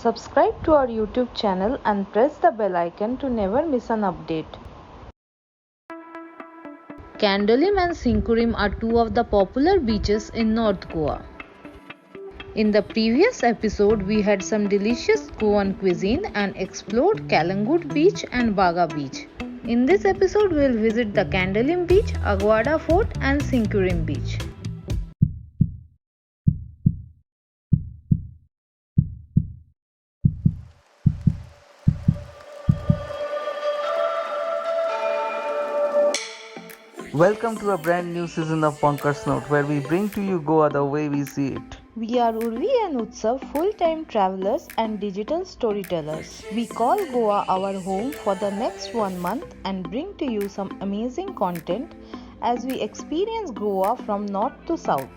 Subscribe to our YouTube channel and press the bell icon to never miss an update. Candolim and Sinkurim are two of the popular beaches in North Goa. In the previous episode, we had some delicious Goan cuisine and explored Kalangut Beach and Baga Beach. In this episode, we will visit the Candolim Beach, Aguada Fort and Sinkurim Beach. Welcome to a brand new season of Bunkers Note, where we bring to you Goa the way we see it. We are Urvi and Utsav, full-time travelers and digital storytellers. We call Goa our home for the next 1 month and bring to you some amazing content as we experience Goa from north to south.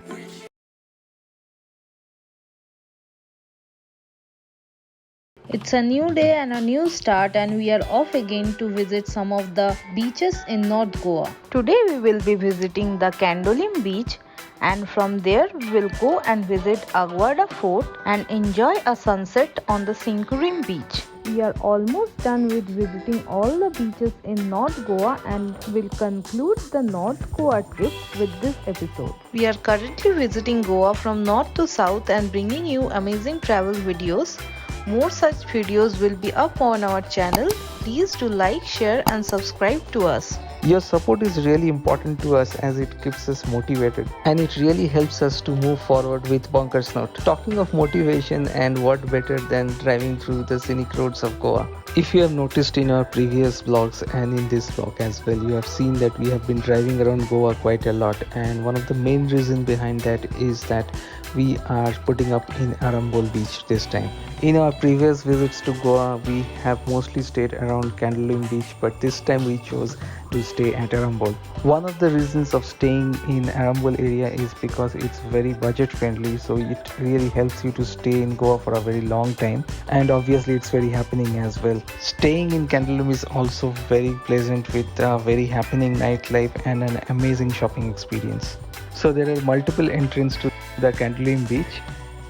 It's a new day and a new start, and we are off again to visit some of the beaches in North Goa. Today we will be visiting the Candolim beach, and from there we will go and visit Aguada Fort and enjoy a sunset on the Sinkurim beach. We are almost done with visiting all the beaches in North Goa and will conclude the North Goa trip with this episode. We are currently visiting Goa from north to south and bringing you amazing travel videos. More such videos will be up on our channel. Please do like, share and subscribe to us. Your support is really important to us as it keeps us motivated and it really helps us to move forward with Bunkers Note. Talking of motivation, and what better than driving through the scenic roads of Goa. If you have noticed in our previous vlogs and in this vlog as well, you have seen that we have been driving around Goa quite a lot, and one of the main reasons behind that is that we are putting up in Arambol beach this time. In our previous visits to Goa, we have mostly stayed around Candolim beach, but this time we chose to stay at Arambol. One of the reasons of staying in Arambol area is because it's very budget friendly, so it really helps you to stay in Goa for a very long time, and obviously it's very happening as well. Staying in Candolim is also very pleasant with a very happening nightlife and an amazing shopping experience. So there are multiple entrances to the Candolim beach.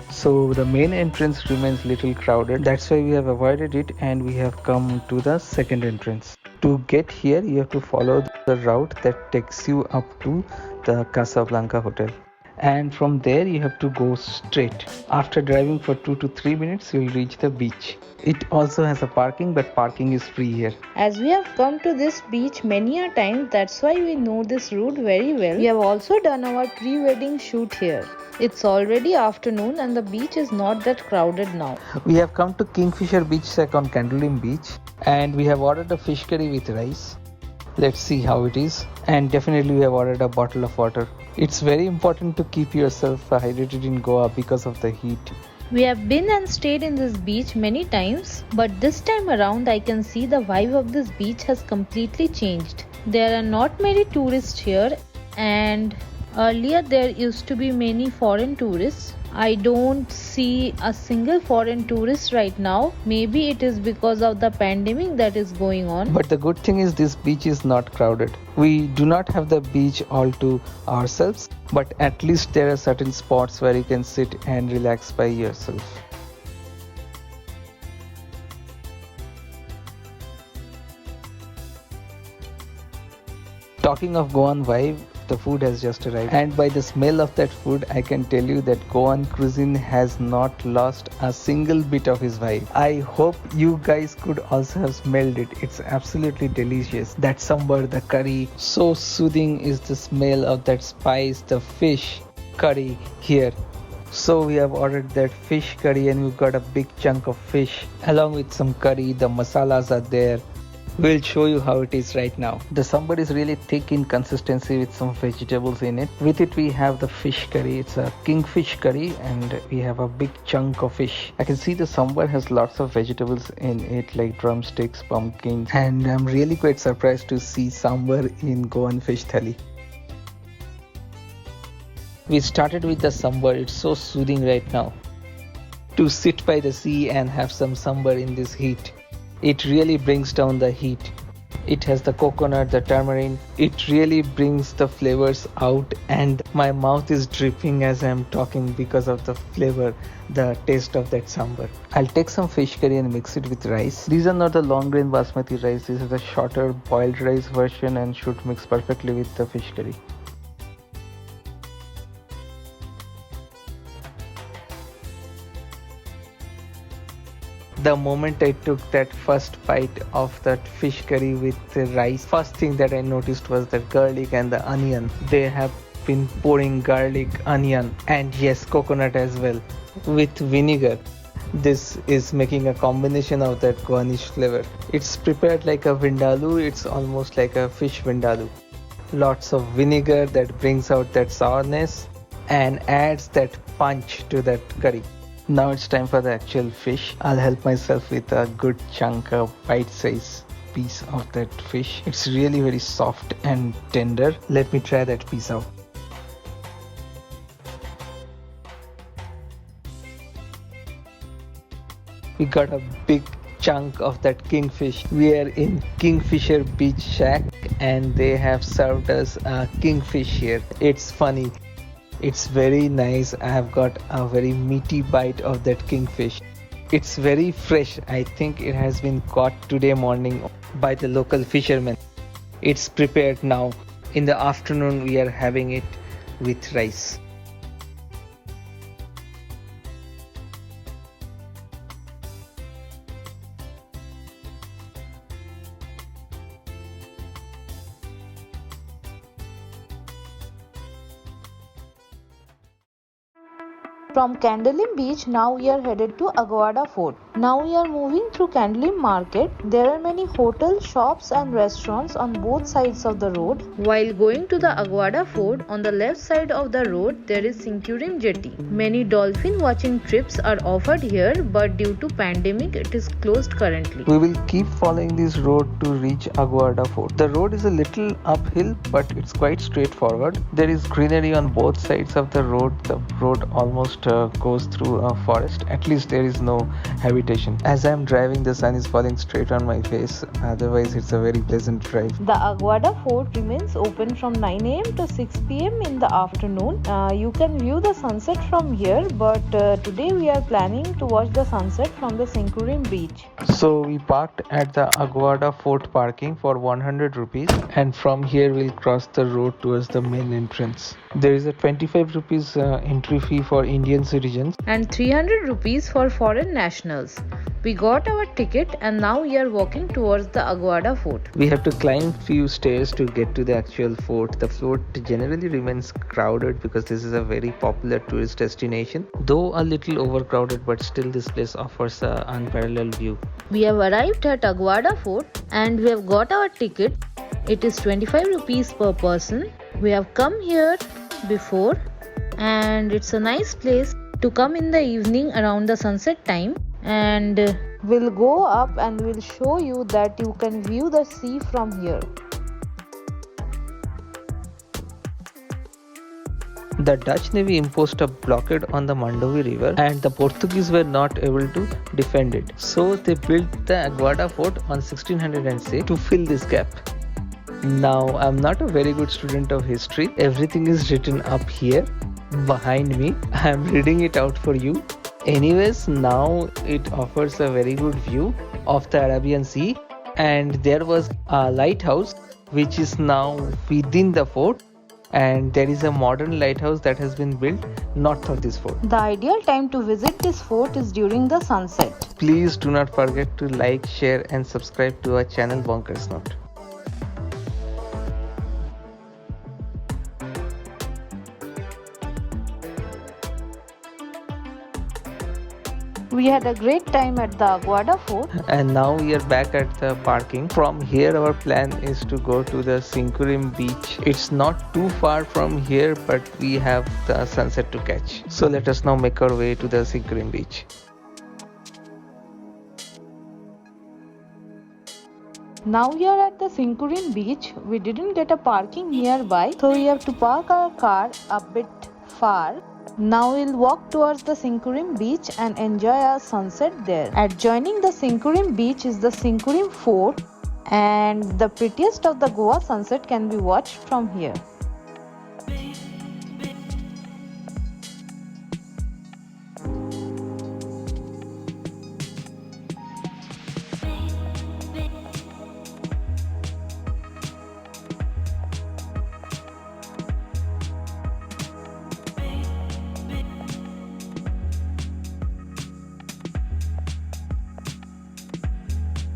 So the main entrance remains little crowded. That's why we have avoided it and we have come to the second entrance. To get here, you have to follow the route that takes you up to the Casablanca Hotel. And from there you have to go straight. After driving for 2 to 3 minutes, you'll reach the beach. It also has a parking, but parking is free here. As we have come to this beach many a time, that's why we know this route very well. We have also done our pre-wedding shoot here. It's already afternoon and the beach is not that crowded now. We have come to Kingfisher Beach Shack on Candolim Beach and we have ordered a fish curry with rice. Let's see how it is. And definitely we have ordered a bottle of water. It's very important to keep yourself hydrated in Goa because of the heat. We have been and stayed in this beach many times, but this time around I can see the vibe of this beach has completely changed. There are not many tourists here, and earlier there used to be many foreign tourists. I don't see a single foreign tourist right now. Maybe it is because of the pandemic that is going on. But the good thing is this beach is not crowded. We do not have the beach all to ourselves, but at least there are certain spots where you can sit and relax by yourself. Talking of Goan vibe, the food has just arrived, and by the smell of that food I can tell you that Goan cuisine has not lost a single bit of its vibe. I hope you guys could also have smelled it. It's absolutely delicious. That sambar, the curry, so soothing is the smell of that spice, the fish curry here. So we have ordered that fish curry and we've got a big chunk of fish along with some curry. The masalas are there. We'll show you how it is right now. The sambar is really thick in consistency with some vegetables in it. With it we have the fish curry. It's a kingfish curry and we have a big chunk of fish. I can see the sambar has lots of vegetables in it like drumsticks, pumpkins, and I'm really quite surprised to see sambar in Goan fish thali. We started with the sambar. It's so soothing right now. To sit by the sea and have some sambar in this heat. It really brings down the heat. It has the coconut, the tamarind. It really brings the flavors out, and my mouth is dripping as I'm talking because of the flavor, the taste of that sambar. I'll take some fish curry and mix it with rice. These are not the long grain basmati rice. This is the shorter boiled rice version and should mix perfectly with the fish curry. The moment I took that first bite of that fish curry with the rice, first thing that I noticed was the garlic and the onion. They have been pouring garlic, onion, and yes, coconut as well with vinegar. This is making a combination of that Goanish flavor. It's prepared like a vindaloo. It's almost like a fish vindaloo. Lots of vinegar that brings out that sourness and adds that punch to that curry. Now it's time for the actual fish. I'll help myself with a good chunk of bite-sized piece of that fish. It's really very soft and tender. Let me try that piece out. We got a big chunk of that kingfish. We are in Kingfisher Beach Shack and they have served us a kingfish here. It's funny. It's very nice. I have got a very meaty bite of that kingfish. It's very fresh. I think it has been caught today morning by the local fishermen. It's prepared now. In the afternoon we are having it with rice. From Candolim Beach, now we are headed to Aguada Fort. Now we are moving through Candolim Market. There are many hotels, shops and restaurants on both sides of the road. While going to the Aguada Fort, on the left side of the road, there is Sinkurim Jetty. Many dolphin watching trips are offered here, but due to pandemic, it is closed currently. We will keep following this road to reach Aguada Fort. The road is a little uphill, but it's quite straightforward. There is greenery on both sides of the road. The road almost goes through a forest. At least there is no habitation. As I am driving, the sun is falling straight on my face. Otherwise, it's a very pleasant drive. The Aguada Fort remains open from 9 a.m. to 6 p.m. in the afternoon. You can view the sunset from here, but today we are planning to watch the sunset from the Sinkurim beach. So we parked at the Aguada Fort parking for 100 rupees, and from here we'll cross the road towards the main entrance. There is a 25 rupees entry fee for Indian citizens and 300 rupees for foreign nationals. We got our ticket and now we are walking towards the Aguada Fort. We have to climb few stairs to get to the actual fort. The fort generally remains crowded because this is a very popular tourist destination. Though a little overcrowded, but still this place offers an unparalleled view. We have arrived at Aguada Fort and we have got our ticket. It is 25 rupees per person. We have come here before and it's a nice place to come in the evening around the sunset time, and we'll go up and we'll show you that you can view the sea from here. The Dutch Navy imposed a blockade on the Mandovi River and the Portuguese were not able to defend it. So they built the Aguada Fort on 1606 to fill this gap. Now, I'm not a very good student of history. Everything is written up here behind me. I'm reading it out for you. Anyways, now it offers a very good view of the Arabian Sea, and there was a lighthouse which is now within the fort, and there is a modern lighthouse that has been built north of this fort. The ideal time to visit this fort is during the sunset. Please do not forget to like, share and subscribe to our channel Bonkers Note. We had a great time at the Aguada Fort. And now we are back at the parking. From here our plan is to go to the Sinkurim beach. It's not too far from here, but we have the sunset to catch. So let us now make our way to the Sinkurim beach. Now we are at the Sinkurim beach. We didn't get a parking nearby, so we have to park our car a bit far. Now we'll walk towards the Sinkurim beach and enjoy our sunset there. Adjoining the Sinkurim beach is the Sinkurim Fort. And the prettiest of the Goa sunset can be watched from here.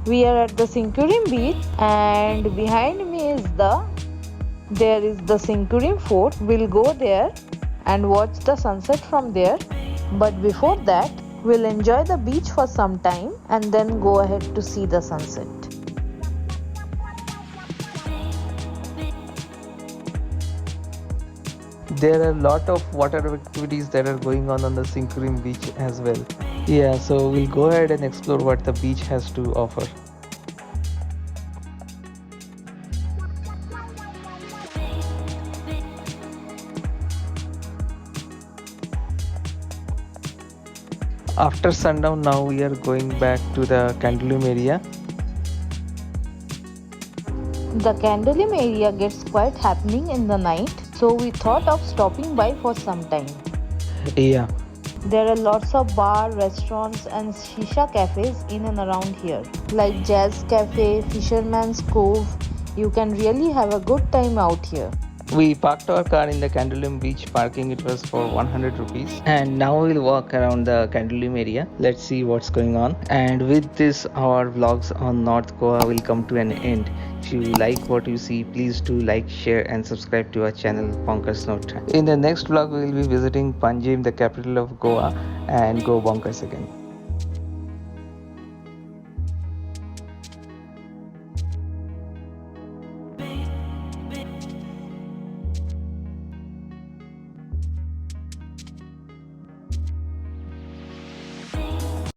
We are at the Sinkurim beach, and behind me is the Sinkurim fort. We'll go there and watch the sunset from there. But before that, we'll enjoy the beach for some time and then go ahead to see the sunset. There are a lot of water activities that are going on the Sinkurim beach as well. Yeah, so we'll go ahead and explore what the beach has to offer. After sundown, now we are going back to the Candolim area. The Candolim area gets quite happening in the night, so we thought of stopping by for some time. Yeah. There are lots of bar, restaurants and shisha cafes in and around here, like Jazz Cafe, Fisherman's Cove. You can really have a good time out here. We parked our car in the Candolim beach parking. It was for 100 rupees. And now we'll walk around the Candolim area. Let's see what's going on. And with this, our vlogs on North Goa will come to an end. If you like what you see, please do like, share and subscribe to our channel Bonkers Note. In the next vlog, we will be visiting Panjim, the capital of Goa, and go bonkers again.